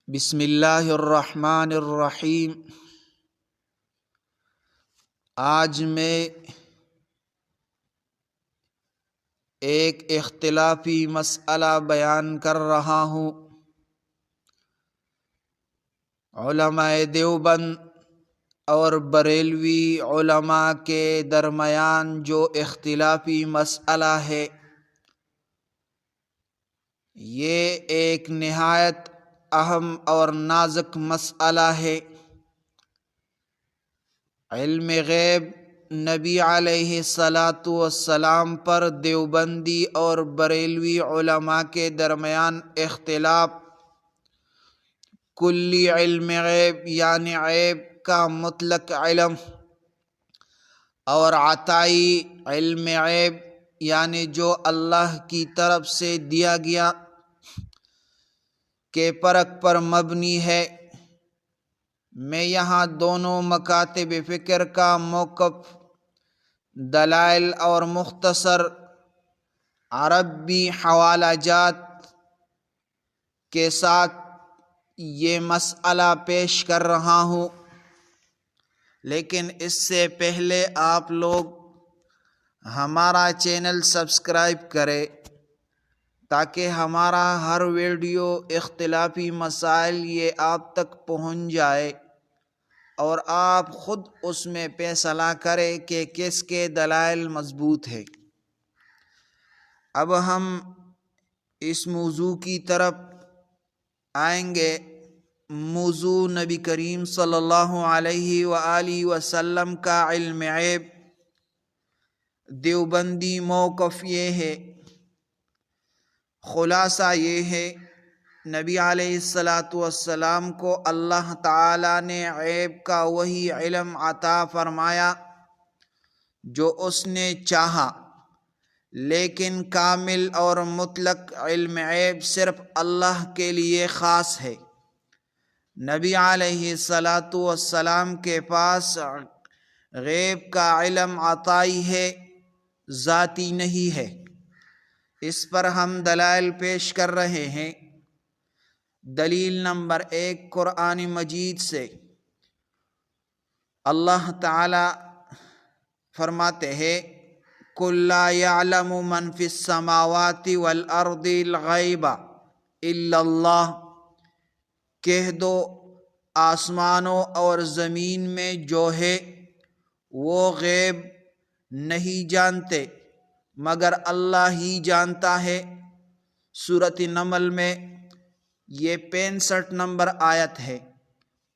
بسم اللہ الرحمن الرحیم۔ آج میں ایک اختلافی مسئلہ بیان کر رہا ہوں۔ علماء دیوبند اور بریلوی علماء کے درمیان جو اختلافی مسئلہ ہے، یہ ایک نہایت اہم اور نازک مسئلہ ہے۔ علم غیب نبی علیہ السلام پر دیوبندی اور بریلوی علماء کے درمیان اختلاف کلی علم غیب یعنی غیب کا مطلق علم اور عطائی علم غیب یعنی جو اللہ کی طرف سے دیا گیا کے فرق پر مبنی ہے۔ میں یہاں دونوں مکاتب فکر کا موقف، دلائل اور مختصر عربی حوالہ جات کے ساتھ یہ مسئلہ پیش کر رہا ہوں، لیکن اس سے پہلے آپ لوگ ہمارا چینل سبسکرائب کریں تاکہ ہمارا ہر ویڈیو اختلافی مسائل یہ آپ تک پہنچ جائے اور آپ خود اس میں فیصلہ کریں کہ کس کے دلائل مضبوط ہے۔ اب ہم اس موضوع کی طرف آئیں گے۔ موضوع نبی کریم صلی اللہ علیہ وآلہ وسلم کا علم غیب۔ دیوبندی موقف یہ ہے، خلاصہ یہ ہے، نبی علیہ السلام کو اللہ تعالیٰ نے غیب کا وہی علم عطا فرمایا جو اس نے چاہا، لیکن کامل اور مطلق علم غیب صرف اللہ کے لیے خاص ہے۔ نبی علیہ السلام کے پاس غیب کا علم عطائی ہے، ذاتی نہیں ہے۔ اس پر ہم دلائل پیش کر رہے ہیں۔ دلیل نمبر 1 قرآن مجید سے۔ اللہ تعالی فرماتے ہیں قُل لَا يَعْلَمُ مَنْ فِي السَّمَاوَاتِ وَالْأَرْضِ الْغَيْبَ إِلَّا اللَّهُ، کہہ دو آسمانوں اور زمین میں جو ہے وہ غیب نہیں جانتے مگر اللہ ہی جانتا ہے۔ سورۃ نمل میں یہ 65 نمبر آیت ہے۔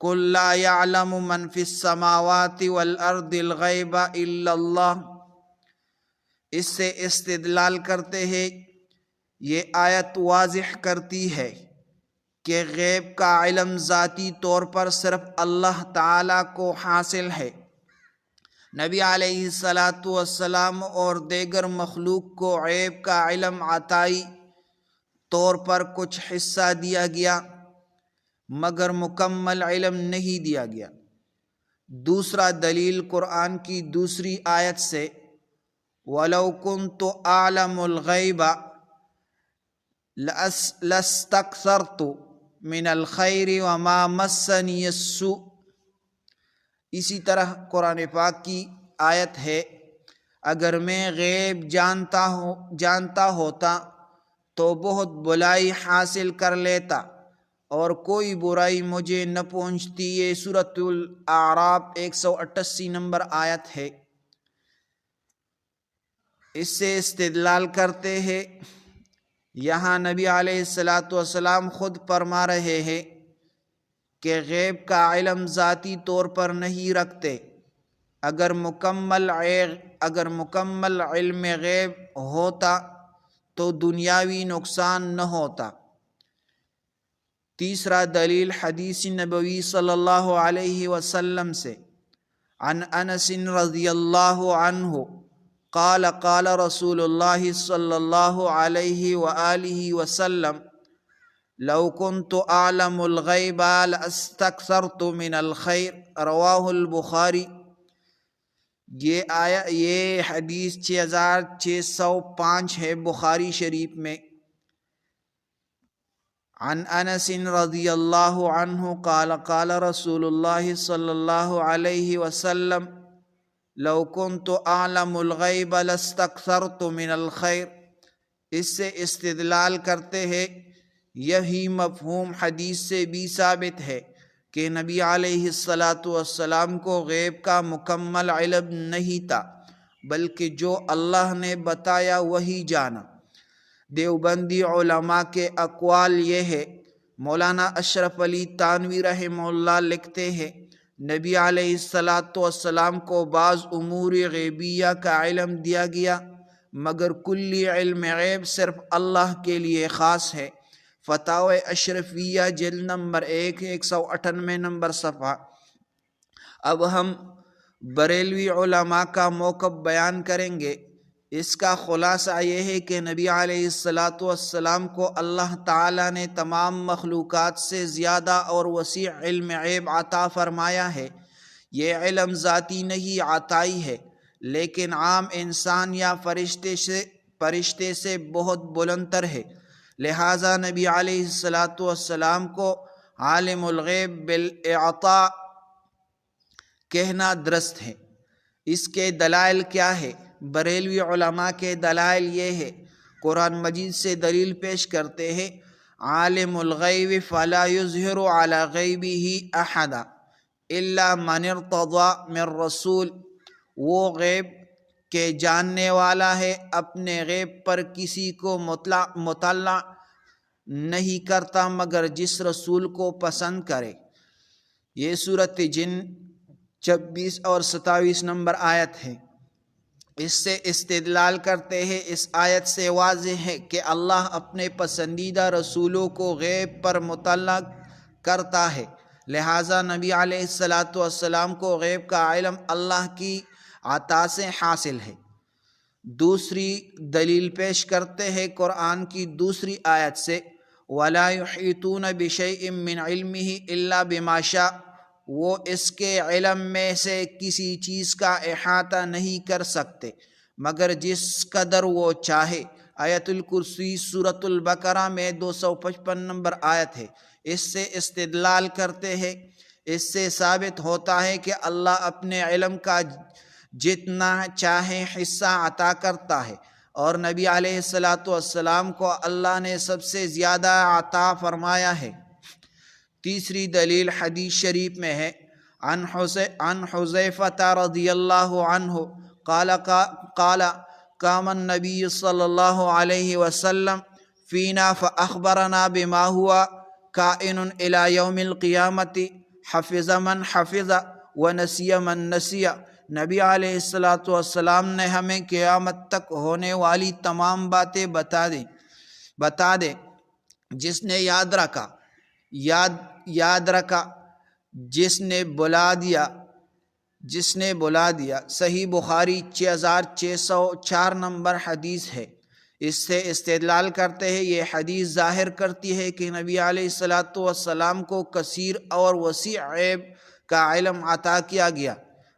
قُل لَا يَعْلَمُ مَنْ فِي السَّمَاوَاتِ وَالْأَرْضِ الْغَيْبَ إِلَّا اللَّهُ۔ اس سے استدلال کرتے ہیں، یہ آیت واضح کرتی ہے کہ غیب کا علم ذاتی طور پر صرف اللہ تعالیٰ کو حاصل ہے۔ نبی علیہ السلام اور دیگر مخلوق کو غیب کا علم عطائی طور پر کچھ حصہ دیا گیا مگر مکمل علم نہیں دیا گیا۔ دوسرا دلیل قرآن کی دوسری آیت سے وَلَوْ كُنْتُ أَعْلَمُ الْغَيْبَ لَاسْتَكْثَرْتُ مِنَ الْخَيْرِ وَمَا مَسَّنِيَ السُّوءُ۔ اسی طرح قرآن پاک کی آیت ہے، اگر میں غیب جانتا ہوتا تو بہت بھلائی حاصل کر لیتا اور کوئی برائی مجھے نہ پہنچتی۔ یہ سورۃ الاعراف 188 نمبر آیت ہے۔ اس سے استدلال کرتے ہیں، یہاں نبی علیہ السلام خود فرما رہے ہیں کہ غیب کا علم ذاتی طور پر نہیں رکھتے۔ اگر مکمل علم غیب ہوتا تو دنیاوی نقصان نہ ہوتا۔ تیسرا دلیل حدیث نبوی صلی اللہ علیہ وسلم سے، عن انس رضی اللہ عنہ قال قال رسول اللہ صلی اللہ علیہ وآلہ وسلم لو كنت اعلم الغیب لاستکثرت من الخیر، رواہ البخاری۔ یہ حدیث 6605 ہے بخاری شریف میں۔ عن انس رضی اللہ عنہ قال قال رسول اللہ صلی اللہ علیہ وسلم لو كنت اعلم الغیب لاستکثرت من الخیر۔ اس سے استدلال کرتے ہیں، یہی مفہوم حدیث سے بھی ثابت ہے کہ نبی علیہ السلام کو غیب کا مکمل علم نہیں تھا، بلکہ جو اللہ نے بتایا وہی جانا۔ دیوبندی علماء کے اقوال یہ ہے۔ مولانا اشرف علی تھانوی رحمہ اللہ لکھتے ہیں، نبی علیہ السلام کو بعض امور غیبیہ کا علم دیا گیا، مگر کلی علم غیب صرف اللہ کے لیے خاص ہے۔ فتاوی اشرفیہ جلد نمبر 198 نمبر صفحہ۔ اب ہم بریلوی علماء کا موقف بیان کریں گے۔ اس کا خلاصہ یہ ہے کہ نبی علیہ السلام کو اللہ تعالیٰ نے تمام مخلوقات سے زیادہ اور وسیع علم غیب عطا فرمایا ہے۔ یہ علم ذاتی نہیں، عطائی ہے، لیکن عام انسان یا فرشتے سے بہت بلند تر ہے۔ لہٰذا نبی علیہ السلام کو عالم الغیب بالاعطاء کہنا درست ہے۔ اس کے دلائل کیا ہے؟ بریلوی علماء کے دلائل یہ ہے، قرآن مجید سے دلیل پیش کرتے ہیں، عالم الغیب فلا یظہر علی غیبہ احدا الا من ارتضی من رسول۔ وہ غیب کے جاننے والا ہے، اپنے غیب پر کسی کو مطلع نہیں کرتا مگر جس رسول کو پسند کرے۔ یہ سورۃ جن 26 اور 27 نمبر آیت ہے۔ اس سے استدلال کرتے ہیں، اس آیت سے واضح ہے کہ اللہ اپنے پسندیدہ رسولوں کو غیب پر مطلع کرتا ہے، لہٰذا نبی علیہ السلام کو غیب کا علم اللہ کی عطا سے حاصل ہے۔ دوسری دلیل پیش کرتے ہیں قرآن کی دوسری آیت سے، وَلَا يُحِيطُونَ بِشَيْءٍ مِّنْ عِلْمِهِ إِلَّا بِمَا شَاءَ۔ وہ اس کے علم میں سے کسی چیز کا احاطہ نہیں کر سکتے مگر جس قدر وہ چاہے۔ آیت الکرسی سورۃ البقرہ میں 255 نمبر آیت ہے۔ اس سے استدلال کرتے ہیں، اس سے ثابت ہوتا ہے کہ اللہ اپنے علم کا جتنا چاہے حصہ عطا کرتا ہے، اور نبی علیہ السلام کو اللہ نے سب سے زیادہ عطا فرمایا ہے۔ تیسری دلیل حدیث شریف میں ہے، عن حذیفہ رضی اللہ عنہ قال قام النبی صلی اللہ علیہ وسلم فینا فاخبرنا بما ہوا کائن الی یوم القیامت حفظ من حفظ ونسی من نسی۔ نبی علیہ السلام نے ہمیں قیامت تک ہونے والی تمام باتیں بتا دے، جس نے یاد رکھا یاد رکھا، جس نے بلا دیا۔ صحیح بخاری 6604 نمبر حدیث ہے۔ اس سے استدلال کرتے ہیں، یہ حدیث ظاہر کرتی ہے کہ نبی علیہ السلام کو کثیر اور وسیع غیب کا علم عطا کیا گیا۔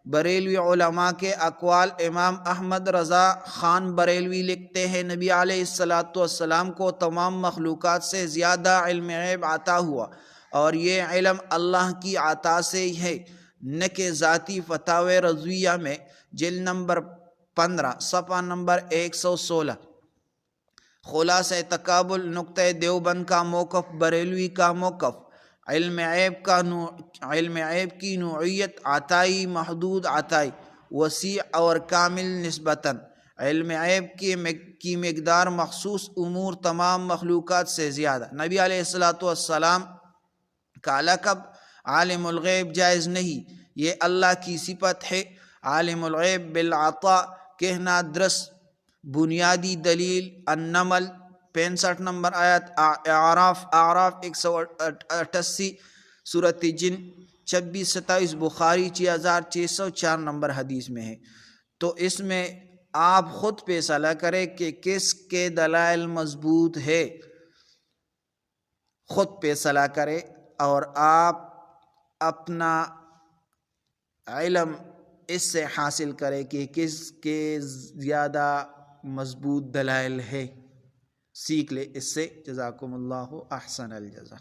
بریلوی علماء کے اقوال، امام احمد رضا خان بریلوی لکھتے ہیں، نبی علیہ السلام کو تمام مخلوقات سے زیادہ علم غیب عطا ہوا، اور یہ علم اللہ کی عطا سے ہے، نہ کہ ذاتی۔ فتاوی رضویہ میں جلد نمبر 15 صفحہ نمبر 116۔ خلاصہ تقابل نقطہ دیوبند کا موقف، بریلوی کا موقف، علم غیب کی نوعیت، عطائی محدود، عطائی وسیع اور کامل نسبتاً۔ علم غیب کی مقدار مخصوص امور تمام مخلوقات سے زیادہ۔ نبی علیہ السلام کا لقب عالم الغیب جائز نہیں، یہ اللہ کی صفت ہے۔ عالم الغیب بالعطاء کہنا درست۔ بنیادی دلیل النمل 65 نمبر آیت، اعراف 188، سورۃ جن 26-27، بخاری 6604 نمبر حدیث میں ہے۔ تو اس میں آپ خود فیصلہ کریں کہ کس کے دلائل مضبوط ہے، خود فیصلہ کریں اور آپ اپنا علم اس سے حاصل کریں کہ کس کے زیادہ مضبوط دلائل ہے۔ سیکھ لے اس سے۔ جزاکم اللہ احسن الجزا۔